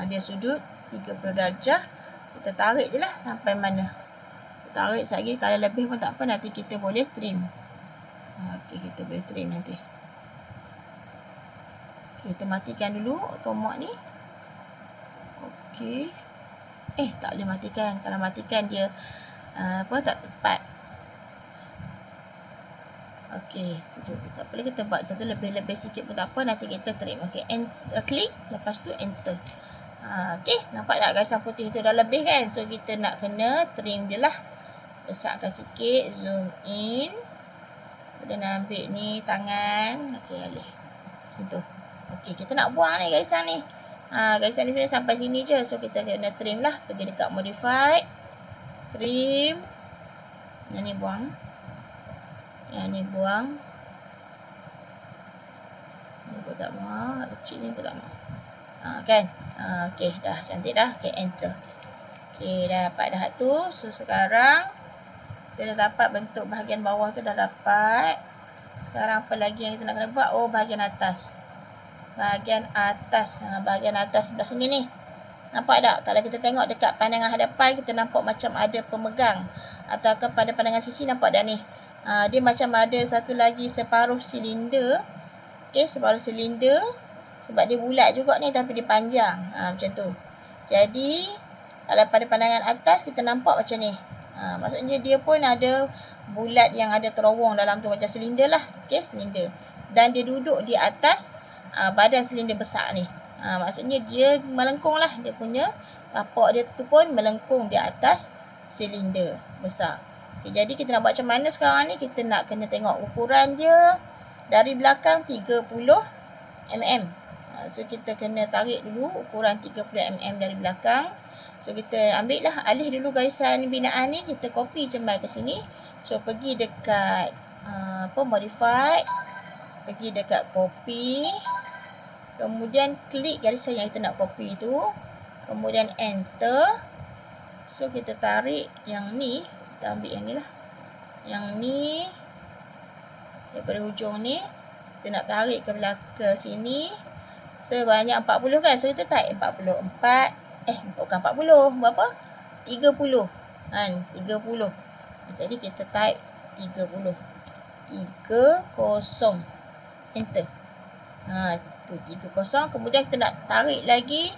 A: Dia sudut 30 darjah. Kita tarik je lah sampai mana. Tarik sekali, kalau lebih pun tak apa, nanti kita boleh trim. Okey, kita boleh trim nanti. Okay, kita matikan dulu automod ni. Okey. Tak boleh matikan. Kalau matikan dia tak tepat. Okey, sudut tak boleh kita buat macam tu, lebih-lebih sikit pun tak apa, nanti kita trim. Okey, klik, lepas tu enter. Okey, nampak tak garisan putih tu dah lebih kan? So kita nak kena trim dia lah. Besarkan sikit, zoom in. Kemudian ambil ni tangan. Okey, alih. Macam tu. Okey, kita nak buang ni garisan ni. Garisan ni sebenarnya sampai sini je. So kita kena trim lah. Pergi dekat modify. Trim. Yang ni buang. Yang ni buang. Ni pun tak mau. Kecil ni pun tak mau. Kan? Okey, dah cantik dah. Okey, enter. Okey, dah dapat dah tu. So sekarang kita dah dapat bentuk bahagian bawah tu dah dapat. Sekarang apa lagi yang kita nak kena buat? Bahagian atas. Bahagian atas. Bahagian atas sebelah sini ni. Nampak tak? Kalau kita tengok dekat pandangan hadapan, kita nampak macam ada pemegang. Atau pada pandangan sisi nampak tak ni? Dia macam ada satu lagi separuh silinder. Okey, separuh silinder. Sebab dia bulat juga ni tapi dia panjang. Macam tu. Jadi, kalau pada pandangan atas kita nampak macam ni. Maksudnya dia pun ada bulat yang ada terowong dalam tu, macam silinder lah. Okey, silinder. Dan dia duduk di atas badan silinder besar ni. Maksudnya dia melengkung lah. Dia punya tapak dia tu pun melengkung di atas silinder besar. Okay, jadi kita nak buat macam mana sekarang ni? Kita nak kena tengok ukuran dia dari belakang 30 mm. So kita kena tarik dulu ukuran 30 mm dari belakang. So kita ambil lah, alih dulu garisan binaan ni, kita copy jembai ke sini. So pergi dekat modify, pergi dekat copy, kemudian klik garisan yang kita nak copy tu, kemudian enter. So kita tarik yang ni, kita ambil yang ni lah, yang ni daripada hujung ni, kita nak tarik ke belakang sini sebanyak 40 kan. So kita type 44. Bukan 40. Berapa? 30. Kan? 30. Jadi kita type 30. 30. Enter. Tu 30. Kemudian kita nak tarik lagi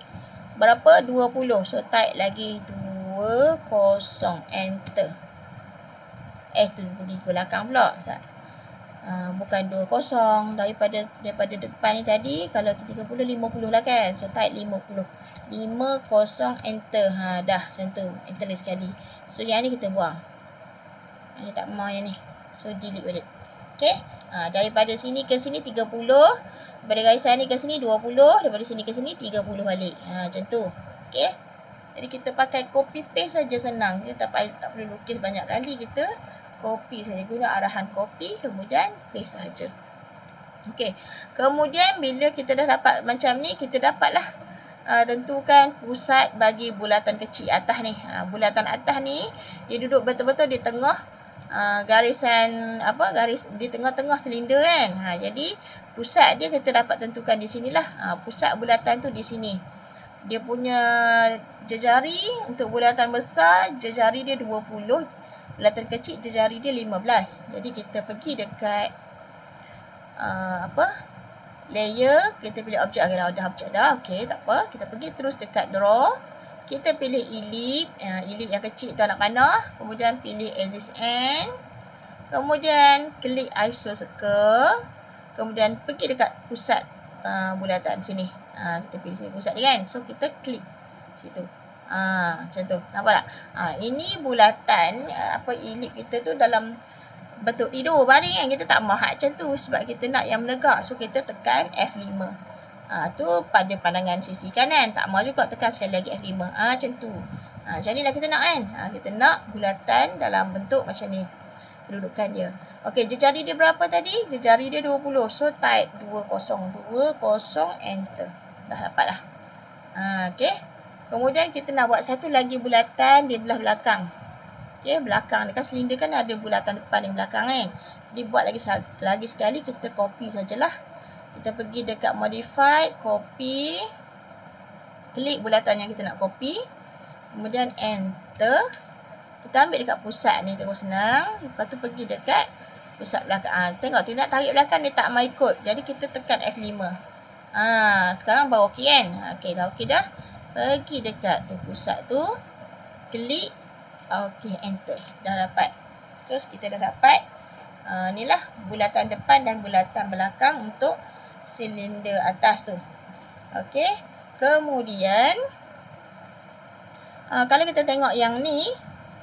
A: berapa? 20. So type lagi 20, enter. Tu pergi ke belakang pula. Bukan 20. Daripada depan ni tadi, kalau tu 30, 50 lah kan. So type 50. 50, enter. Dah macam tu. Enter lagi sekali. So yang ni kita buang. Yang ni tak mau yang ni. So delete balik. Okay. Daripada sini ke sini 30. Daripada garisan ni ke sini 20. Daripada sini ke sini 30 balik. Macam tu. Okay. Jadi kita pakai copy paste saja senang. Kita tak perlu lukis banyak kali. Kita copy saja. Guna arahan copy. Kemudian paste saja. Okay. Kemudian bila kita dah dapat macam ni. Kita dapatlah tentukan pusat bagi bulatan kecil atas ni. Bulatan atas ni. Dia duduk betul-betul di tengah garisan garis di tengah-tengah silinder kan. Jadi pusat dia kita dapat tentukan di sinilah. Pusat bulatan tu di sini. Dia punya jejari untuk bulatan besar, jejari dia 20, bulatan kecil jejari dia 15. Jadi kita pergi dekat layer, kita pilih objek. Dah objek dah. Okey, tak apa. Kita pergi terus dekat draw. Kita pilih ellipse, ellipse yang kecil tu anak panah. Kemudian pilih axis end. Kemudian klik iso circle. Kemudian pergi dekat pusat bulatan sini. Kita pilih sini pusat dia kan. So kita klik situ. Macam tu. Nampak tak? Ini bulatan ellipse kita tu dalam bentuk tidur baring kan. Kita tak mahu macam tu sebab kita nak yang menegak. So kita tekan F5. Tu pada pandangan sisi kanan. Tak mahu juga tekan sekali lagi F5. Macam tu. Macam ni lah kita nak kan. Kita nak bulatan dalam bentuk macam ni. Kedudukan dia. Okey, jejari dia berapa tadi? Jejari dia 20. So type 20. 20, enter. Dah dapat dah. Okey. Kemudian kita nak buat satu lagi bulatan di belah belakang. Okey, belakang ni kan silinder kan ada bulatan depan dan belakang kan. Jadi buat lagi sekali kita copy sajalah. Kita pergi dekat modify, copy. Klik bulatan yang kita nak copy. Kemudian enter. Kita ambil dekat pusat ni terus senang. Lepas tu pergi dekat pusat belakang. Tengok tu nak tarik belakang dia tak mau ikut. Jadi kita tekan F5. Sekarang baru okey kan? Okey dah okey dah. Pergi dekat tu pusat tu. Klik. Okey, enter. Dah dapat. So kita dah dapat. Inilah bulatan depan dan bulatan belakang untuk silinder atas tu. Okey. Kemudian kalau kita tengok yang ni,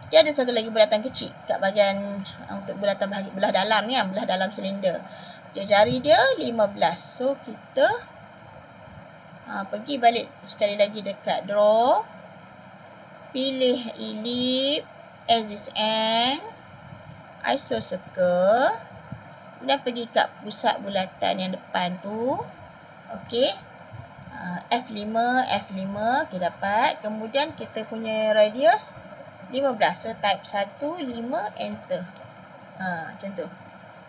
A: dia ada satu lagi bulatan kecil kat bahagian untuk bulatan belah dalam ni kan, belah dalam silinder. Jari dia 15. So kita pergi balik sekali lagi dekat draw. Pilih ellipse, axis end, iso circle. Kemudian pergi kat pusat bulatan yang depan tu. Okey. F5, F5 kita dapat. Kemudian kita punya radius 15. So type 1, 5, enter. Macam tu.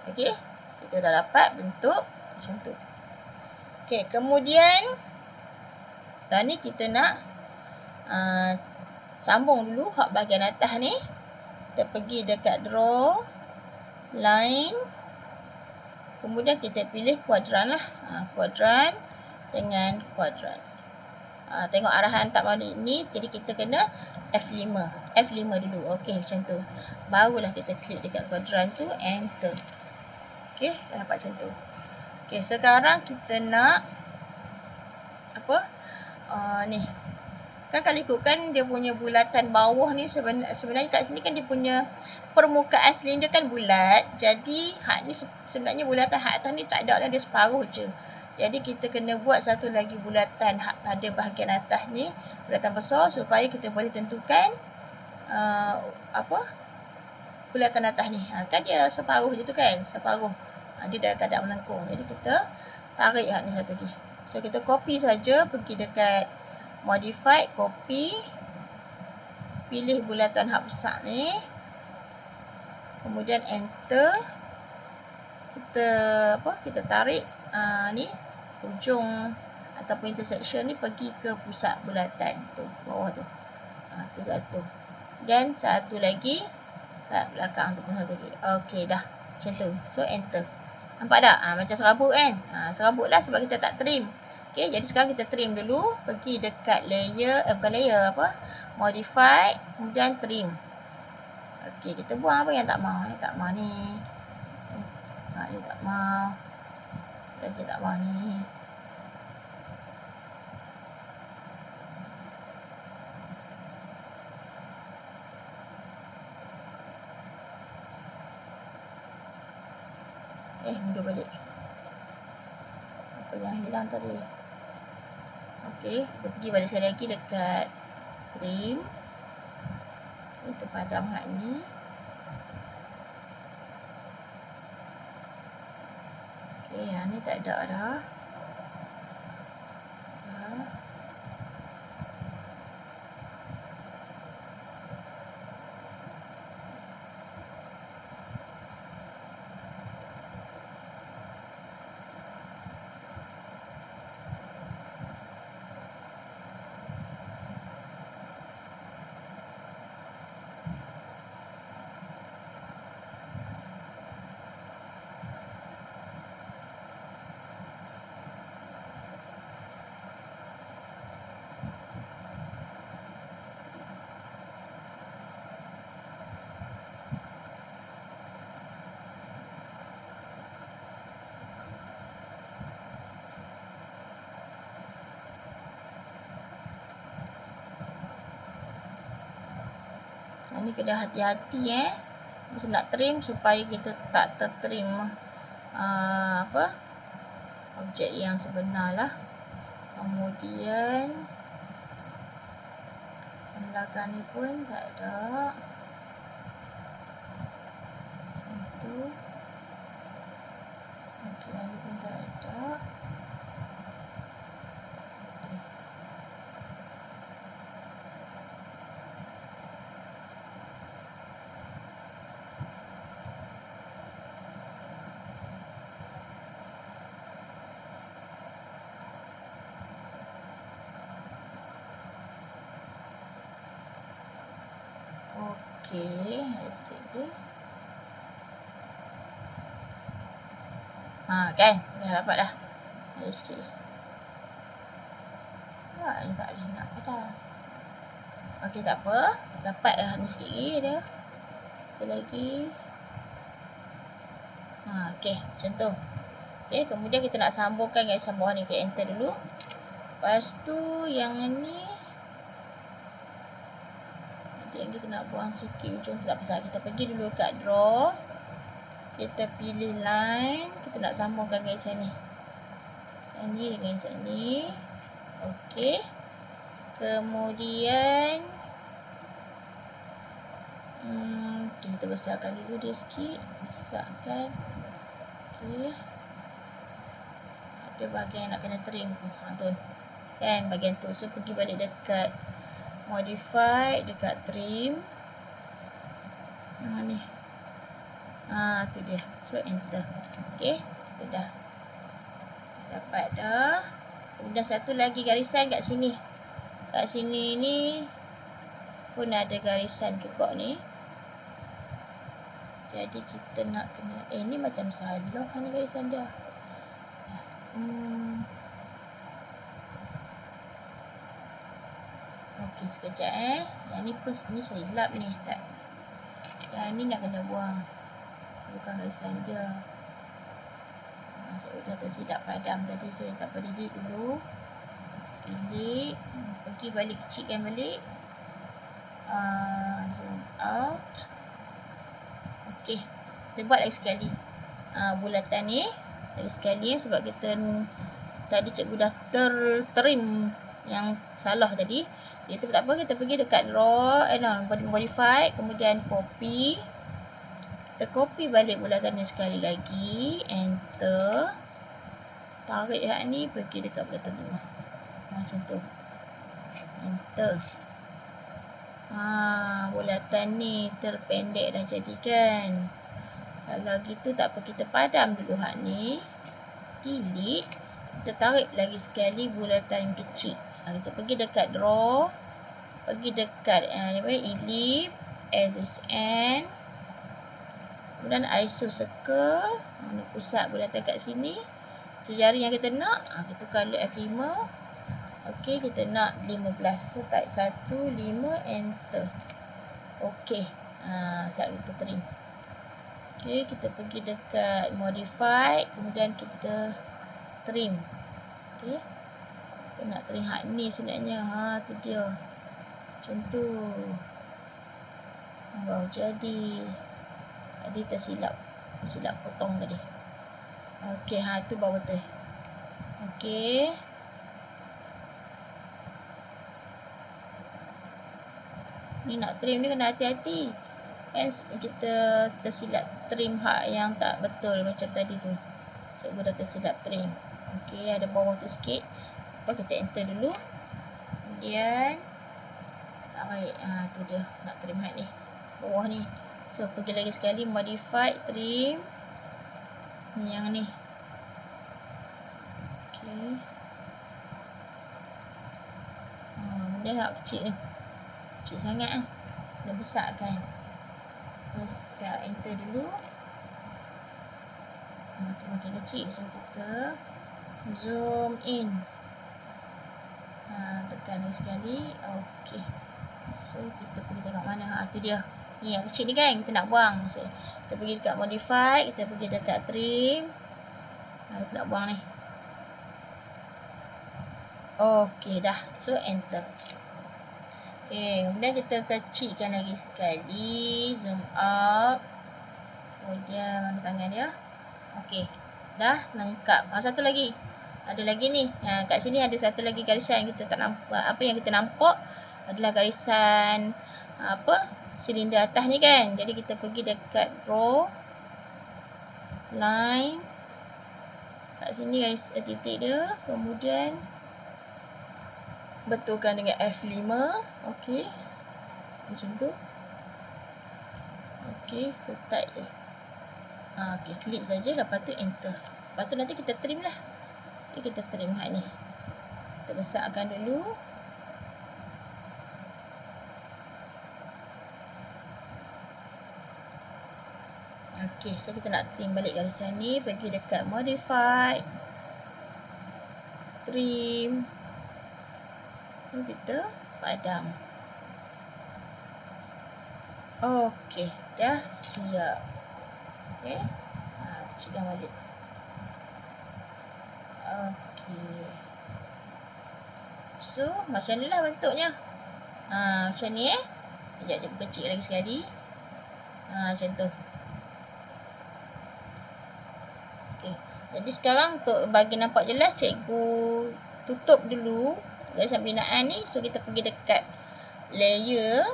A: Okey. Kita dah dapat bentuk macam tu. Okey, kemudian ni kita nak sambung dulu hak bahagian atas ni. Kita pergi dekat draw, line. Kemudian kita pilih kuadran lah. Kuadran dengan kuadran. Tengok arahan tak mahu ni. Jadi kita kena F5. F5 dulu. Okey, macam tu. Barulah kita klik dekat kuadran tu. Enter. Okey, dah dapat macam tu. Okey, sekarang kita nak ni. Kan kalau ikutkan dia punya bulatan bawah ni sebenarnya kat sini kan dia punya permukaan silinder kan bulat. Jadi hak ni sebenarnya bulatan hak atas ni tak ada lah, dia separuh je. Jadi kita kena buat satu lagi bulatan hak pada bahagian atas ni, bulatan besar supaya kita boleh tentukan bulatan atas ni. Kan dia separuh je tu kan, separuh. Dia dah keadaan melengkung. Jadi kita tarik hak ni satu lagi. So kita copy saja, pergi dekat modify, copy. Pilih bulatan hak besar ni. Kemudian enter. Kita tarik ni ujung ataupun intersection ni pergi ke pusat bulatan tu, bawah tu. Tu satu. Dan satu lagi kat belakang tu pun satu lagi. Okey dah. Macam tu. So enter. Nampak tak? Macam serabut kan? Serabut lah sebab kita tak trim. Okay, jadi sekarang kita trim dulu. Pergi dekat layer, bukan layer, modify, kemudian trim. Okay, kita buang apa yang tak mau. Yang tak mau ni. Ni tak mau. Lagi tak mau ni. Mundur balik. Apa yang hilang tadi? Okey, kita pergi balik sekali lagi dekat trim. Kita padam hak ni. Okey, yang ni tak ada dah. Ni kena hati-hati masa nak trim supaya kita tak tertrim objek yang sebenar lah. Kemudian belakang ni pun tak ada. Itu. Okey, ni pun tak ada. Okey, ada sikit je. Kan? Dah dapat dah. Ada sikit je. Ni tak boleh nak dah. Okey, tak apa. Dapat dah ni sikit lagi dia. Satu lagi. Okey, macam tu. Okey, kemudian kita nak sambungkan garisan bawah ni. Kita enter dulu. Lepas tu yang ni yang kita nak buang sikit ujung tu tak besar. Kita pergi dulu kat draw. Kita pilih line. Kita nak sambungkan garisan ni. Garisan ni dengan garisan ni. Okey. Kemudian kita besarkan dulu dia sikit. Besarkan. Okey. Ada bahagian yang nak kena trim tu. Kan bahagian tu. So pergi balik dekat modify, dekat trim. Ni. Tu dia. So enter. Okey, kita dah dapat dah. Kemudian satu lagi garisan kat sini. Kat sini ni pun ada garisan juga ni. Jadi kita nak kena ni macam salah ni garisan dia. Okey, sekejap Yang ni pun ni silap ni. Yang ni nak kena buang. Bukan garisan dia. Saya dah tersilap padam tadi. So tak apa, delete dulu. Delete. Pergi balik, kecilkan balik. Zoom out. Okey. Kita buat lagi sekali. Bulatan ni. Lagi sekali sebab kita tadi cikgu dah trim yang salah tadi. Itu tak apa, kita pergi dekat draw, modify, kemudian copy. Kita copy balik bulatan ni sekali lagi, enter. Tarik hak ni pergi dekat bulatan tengah. Macam tu. Enter. Bulatan ni terpendek dah jadi kan. Kalau gitu tak apa, kita padam dulu hak ni. Delete. Kita tarik lagi sekali bulatan kecil. Kita pergi dekat draw. Pergi dekat ellipse, axis end. Kemudian iso circle. Pusat bulatan kat sini. sejari yang kita nak, kita tukar dulu F5. Okey, kita nak 15. So type 1, 5, enter. Okey. Saat kita trim. Okey, kita pergi dekat modify, kemudian kita trim. Okey. Kita nak trim hak ni sebenarnya. Tu dia. Macam tu. Baru jadi. Tadi tersilap potong tadi. Okey, itu baru betul. Okey. Ni nak trim ni kena hati-hati. Kan kita tersilap trim hak yang tak betul macam tadi tu. Cikgu dah tersilap trim. Okey, ada bawah tu sikit. Kita enter dulu. Kemudian tak baik. Tu dia nak trim hak ni. Bawah ni. So pergi lagi sekali modify trim. Ni yang ni. Okey. Dia nak kecil ni. Kecil sangat ah. Dah besar kan. Besar, enter dulu. Tu makin kecil. So kita zoom in. Tekan lagi sekali. Okey. So kita pergi tengok mana. Tu dia. Ni yang kecil ni kan kita nak buang. So kita pergi dekat modify, kita pergi dekat trim. Kita nak buang ni. Okey dah. So enter. Okey, kemudian kita kecilkan lagi sekali. Zoom out. Kemudian mana tangan dia? Okey. Dah lengkap. Satu lagi. Ada lagi ni. Kat sini ada satu lagi garisan kita tak nampak. Apa yang kita nampak adalah garisan silinder atas ni kan. Jadi kita pergi dekat draw line. Kat sini garis titik dia. Kemudian betulkan dengan F5. Okey. Macam tu. Okey, kita type je. Okey, klik saja, lepas tu enter. Lepas tu nanti kita trim lah. Kita trim hak ni. Kita besarkan dulu. Okey, so kita nak trim balik garisan ni. Pergi dekat modify. Trim. Kita padam. Okey, dah siap. Okey. Kecilkan balik. Okey. So, macam ni lah bentuknya. Macam ni Sekejap, cikgu kecil lagi sekali. Macam tu. Okey. Jadi sekarang untuk bagi nampak jelas, cikgu tutup dulu garisan binaan ni. So kita pergi dekat layer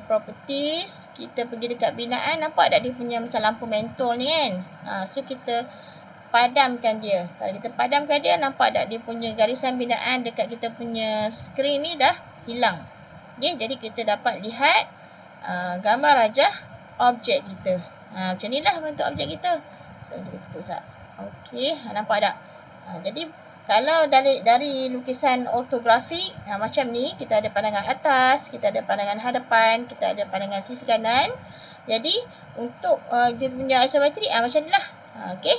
A: properties, kita pergi dekat binaan. Nampak tak dia punya macam lampu mentol ni kan. So kita padamkan dia. Kalau kita padamkan dia, nampak tak dia punya garisan binaan dekat kita punya skrin ni dah hilang. Okay, jadi kita dapat lihat gambar rajah objek kita. Macam ni lah bentuk objek kita. So kita tutup sat. Okey, nampak tak? Jadi kalau dari lukisan ortografik macam ni, kita ada pandangan atas, kita ada pandangan hadapan, kita ada pandangan sisi kanan. Jadi untuk dia punya isometri macam ni lah. Okey.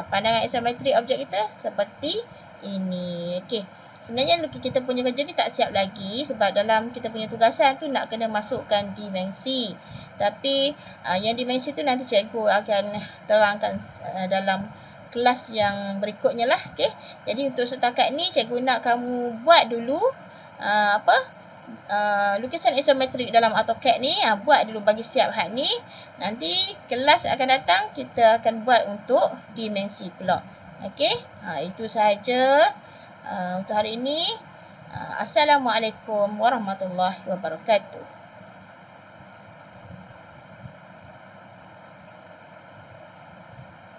A: Pandangan isometri objek kita seperti ini. Okey. Sebenarnya kita punya kerja ni tak siap lagi sebab dalam kita punya tugasan tu nak kena masukkan dimensi. Tapi yang dimensi tu nanti cikgu akan terangkan dalam kelas yang berikutnya lah. Okay? Jadi untuk setakat ni cikgu nak kamu buat dulu lukisan isometrik dalam AutoCAD ni. Buat dulu bagi siap hak ni. Nanti kelas akan datang kita akan buat untuk dimensi pula. Okay? Itu sahaja untuk hari ini. Assalamualaikum warahmatullahi wabarakatuh.